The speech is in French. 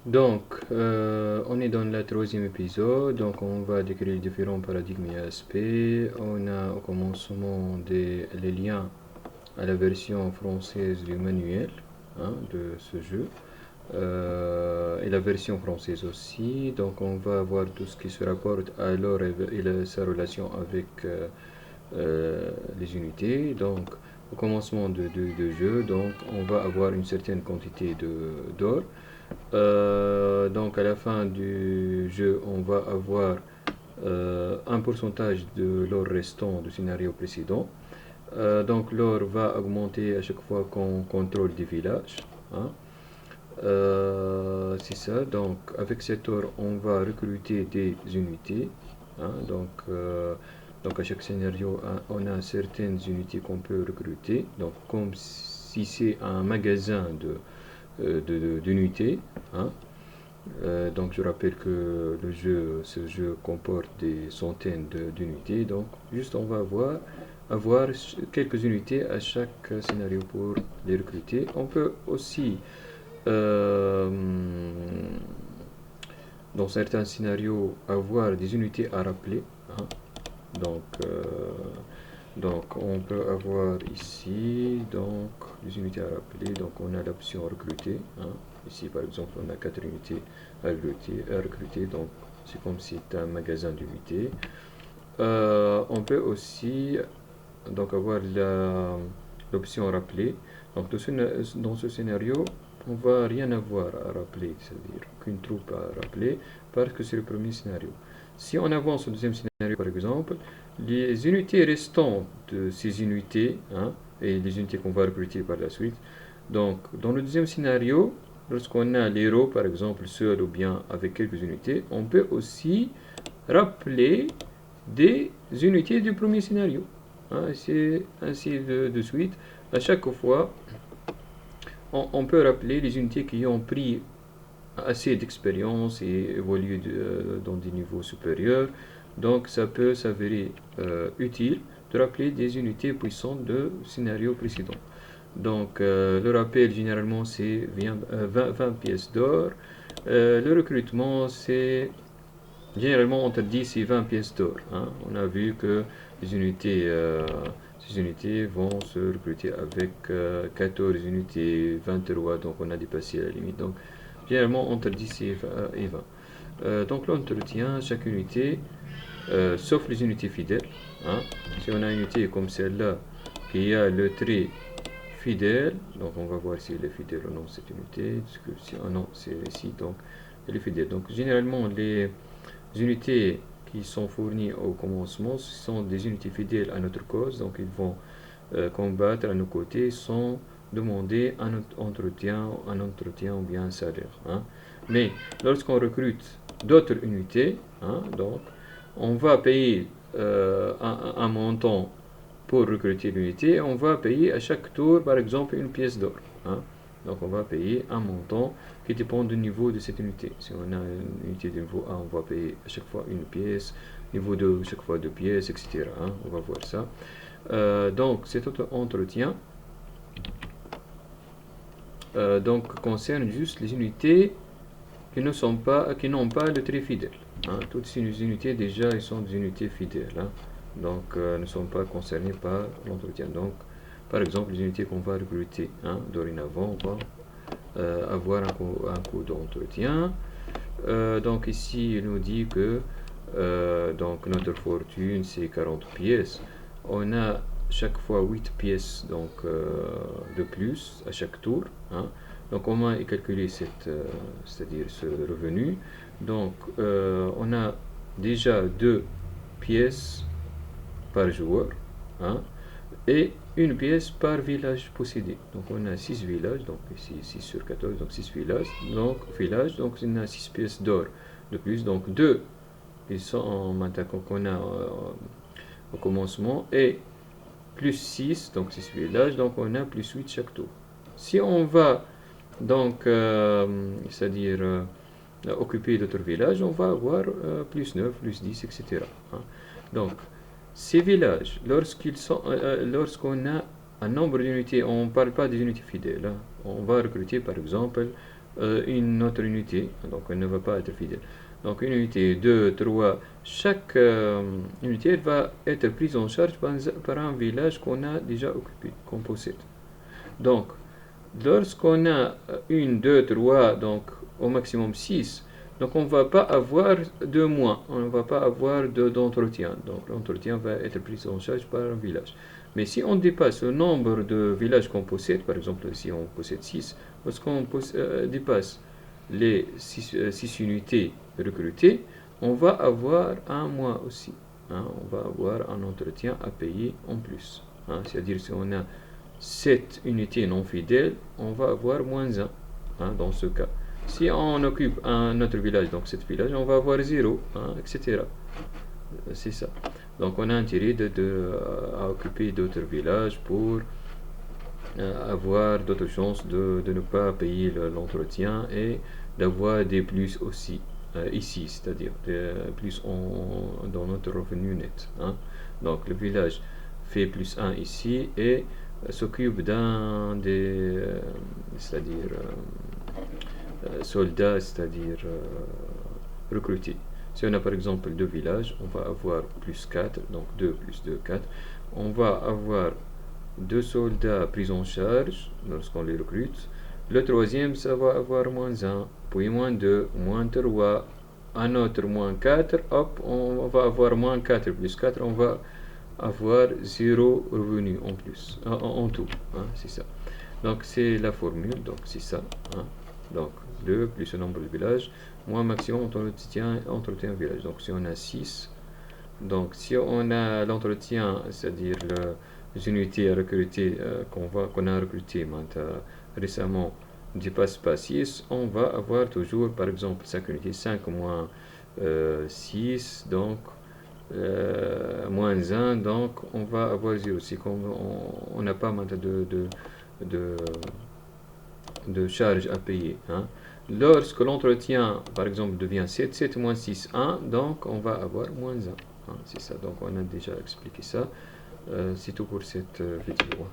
On est dans le troisième épisode, donc on va décrire les différents paradigmes et aspects. On a au commencement les liens à la version française du manuel de ce jeu et la version française aussi. Donc on va voir tout ce qui se rapporte à l'or et sa relation avec les unités. Donc au commencement de jeu, donc on va avoir une certaine quantité d'or. Donc à la fin du jeu, on va avoir un pourcentage de l'or restant du scénario précédent. Donc l'or va augmenter à chaque fois qu'on contrôle des villages. hein. C'est ça. Donc avec cet or, on va recruter des unités. hein. Donc à chaque scénario, on a certaines unités qu'on peut recruter. Donc comme si c'est un magasin d'unités. hein. Donc je rappelle que ce jeu comporte des centaines d'unités. Donc juste on va avoir quelques unités à chaque scénario pour les recruter. On peut aussi euh, dans certains scénarios avoir des unités à rappeler. hein. Donc, euh, donc on peut avoir ici donc des unités à rappeler. Donc on a l'option recruter. Ici par exemple on a 4 unités à recruter. Donc c'est comme si c'était un magasin d'unités. On peut aussi donc avoir l'option rappeler. Donc dans ce scénario, on va rien avoir à rappeler, c'est-à-dire qu'une troupe à rappeler, parce que c'est le premier scénario. Si on avance au deuxième scénario, par exemple, les unités restantes de ces unités, et les unités qu'on va recruter par la suite, donc dans le deuxième scénario, lorsqu'on a l'héros, par exemple, seul ou bien avec quelques unités, on peut aussi rappeler des unités du premier scénario. C'est ainsi de suite. À chaque fois, on peut rappeler les unités qui ont pris assez d'expérience et évolué dans des niveaux supérieurs. Donc ça peut s'avérer utile de rappeler des unités puissantes de scénario précédent. Donc le rappel généralement c'est 20 pièces d'or. Le recrutement c'est généralement entre 10 et 20 pièces d'or. On a vu que ces unités vont se recruter avec 14 unités, 23, donc on a dépassé la limite. Donc généralement entre 10 et 20. Donc l'entretien, chaque unité, sauf les unités fidèles. Si on a une unité comme celle-là qui a le trait fidèle, donc on va voir si elle est fidèle ou non cette unité. Si, non, c'est ici, donc elle est fidèle. Donc généralement les unités qui sont fournies au commencement ce sont des unités fidèles à notre cause, donc ils vont combattre à nos côtés sans demander un entretien ou bien un salaire. Mais lorsqu'on recrute d'autres unités, donc on va payer un montant pour recruter l'unité, on va payer à chaque tour par exemple une pièce d'or. Donc on va payer un montant qui dépend du niveau de cette unité. Si on a une unité de niveau 1, on va payer à chaque fois une pièce, niveau 2, chaque fois deux pièces, etc. On va voir ça. Donc cet entretien donc concerne juste les unités qui n'ont pas le trait fidèle. Toutes ces unités déjà elles sont des unités fidèles. Donc ne sont pas concernées par l'entretien. Donc par exemple les unités qu'on va recruter dorénavant, on va avoir un coût d'entretien. Donc ici il nous dit que donc notre fortune c'est 40 pièces. On a chaque fois 8 pièces donc, de plus à chaque tour. Donc on va calculer c'est-à-dire ce revenu. Donc on a déjà 2 pièces par joueur et une pièce par village possédé. Donc on a 6 villages, donc ici 6 sur 14, donc 6 villages. Donc on a 6 pièces d'or de plus, donc 2 ils sont en attaquant qu'on a au commencement et plus 6, donc 6 villages, donc on a plus 8 chaque tour. Si on va donc c'est-à-dire occuper d'autres villages, on va avoir plus 9, plus 10, etc. Donc ces villages, lorsqu'on a un nombre d'unités, on ne parle pas des unités fidèles, on va recruter par exemple une autre unité, donc elle ne va pas être fidèle. Donc une unité, 2, 3, chaque unité elle va être prise en charge par un village qu'on a déjà occupé, qu'on possède. Donc, lorsqu'on a 1, 2, 3, donc au maximum 6, donc on ne va pas avoir de moins, on ne va pas avoir d'entretien. Donc l'entretien va être pris en charge par un village. Mais si on dépasse le nombre de villages qu'on possède, par exemple si on possède 6, lorsqu'on dépasse les 6 unités recrutées, on va avoir un mois aussi. Hein, on va avoir un entretien à payer en plus. Hein, c'est-à-dire si on a 7 unités non fidèles, on va avoir moins 1 hein, dans ce cas. Si on occupe un autre village, donc cet village, on va avoir 0, hein, etc. C'est ça. Donc on a intérêt à occuper d'autres villages pour avoir d'autres chances de ne pas payer l'entretien et d'avoir des plus aussi ici, c'est-à-dire plus dans notre revenu net. Hein. Donc le village fait plus 1 ici et s'occupe d'un des c'est-à-dire soldats, c'est-à-dire recrutés. Si on a par exemple 2 villages, on va avoir plus 4, donc 2 plus 2, 4. On va avoir 2 soldats pris en charge lorsqu'on les recrute. Le troisième, ça va avoir moins 1, puis moins 2, moins 3, un autre moins 4, hop, on va avoir moins 4 plus 4, on va avoir 0 revenu en plus, en tout, hein, c'est ça. Donc c'est la formule, donc c'est ça. Hein. Donc 2 plus le nombre de villages, moins maximum entretien village. Donc si on a 6, donc si on a l'entretien, c'est-à-dire les unités à recruter qu'on a recrutées récemment ne dépasse pas 6, on va avoir toujours par exemple 5 unités, 5 moins 6, donc moins 1, donc on va avoir 0. C'est comme on n'a pas de charge à payer. Hein. Lorsque l'entretien, par exemple, devient 7, 7 moins 6, 1, donc on va avoir moins 1. Hein, c'est ça, donc on a déjà expliqué ça. C'est tout pour cette vidéo.